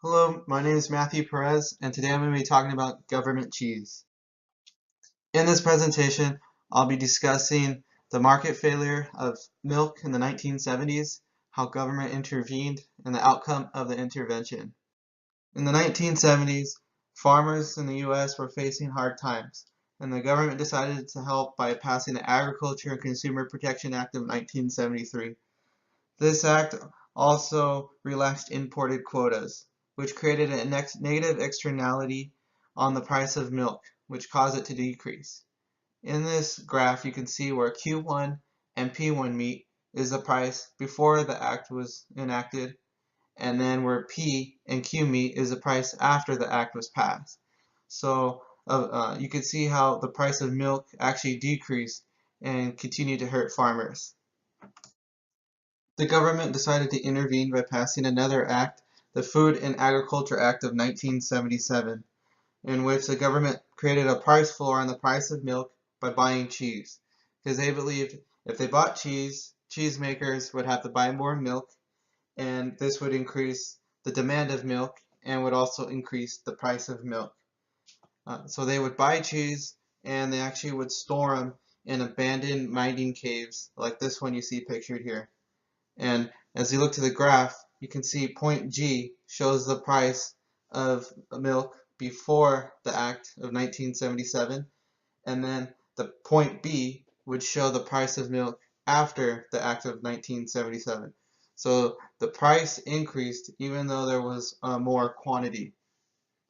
Hello, my name is Matthew Perez, and today I'm going to be talking about government cheese. In this presentation, I'll be discussing the market failure of milk in the 1970s, how government intervened, and the outcome of the intervention. In the 1970s, farmers in the U.S. were facing hard times, and the government decided to help by passing the Agriculture and Consumer Protection Act of 1973. This act also relaxed imported quotas, which created a negative externality on the price of milk, which caused it to decrease. In this graph, you can see where Q1 and P1 meet is the price before the act was enacted, and then where P and Q meet is the price after the act was passed. So you can see how the price of milk actually decreased and continued to hurt farmers. The government decided to intervene by passing another act, the Food and Agriculture Act of 1977, in which the government created a price floor on the price of milk by buying cheese, because they believed if they bought cheese, cheesemakers would have to buy more milk, and this would increase the demand of milk and would also increase the price of milk. So they would buy cheese, and they actually would store them in abandoned mining caves like this one you see pictured here. And as you look to the graph, you can see point G shows the price of milk before the Act of 1977, and then the point B would show the price of milk after the Act of 1977. So the price increased even though there was more quantity.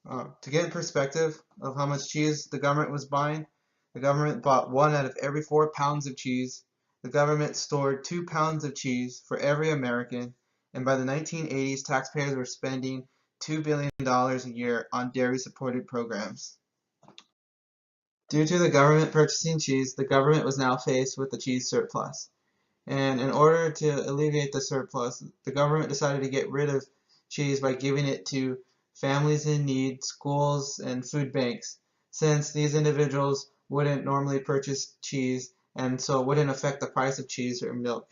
To get in perspective of how much cheese the government was buying, the government bought 1 out of every 4 pounds of cheese. The government stored 2 pounds of cheese for every American, and by the 1980s, taxpayers were spending $2 billion a year on dairy-supported programs. Due to the government purchasing cheese, the government was now faced with the cheese surplus. And in order to alleviate the surplus, the government decided to get rid of cheese by giving it to families in need, schools, and food banks, since these individuals wouldn't normally purchase cheese and so it wouldn't affect the price of cheese or milk.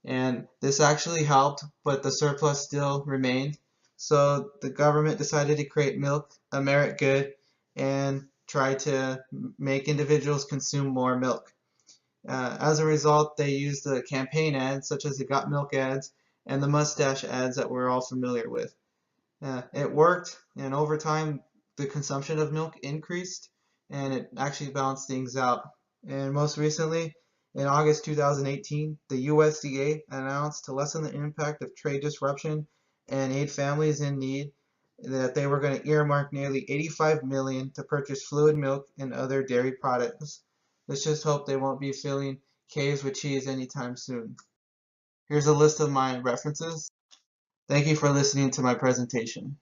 And this actually helped, but the surplus still remained. So the government decided to create milk, a merit good, and try to make individuals consume more milk. As a result, they used the campaign ads, such as the Got Milk ads and the mustache ads that we're all familiar with. It worked, and over time, the consumption of milk increased, and it actually balanced things out. And most recently, in August 2018, the USDA announced to lessen the impact of trade disruption and aid families in need that they were going to earmark nearly $85 million to purchase fluid milk and other dairy products. Let's just hope they won't be filling caves with cheese anytime soon. Here's a list of my references. Thank you for listening to my presentation.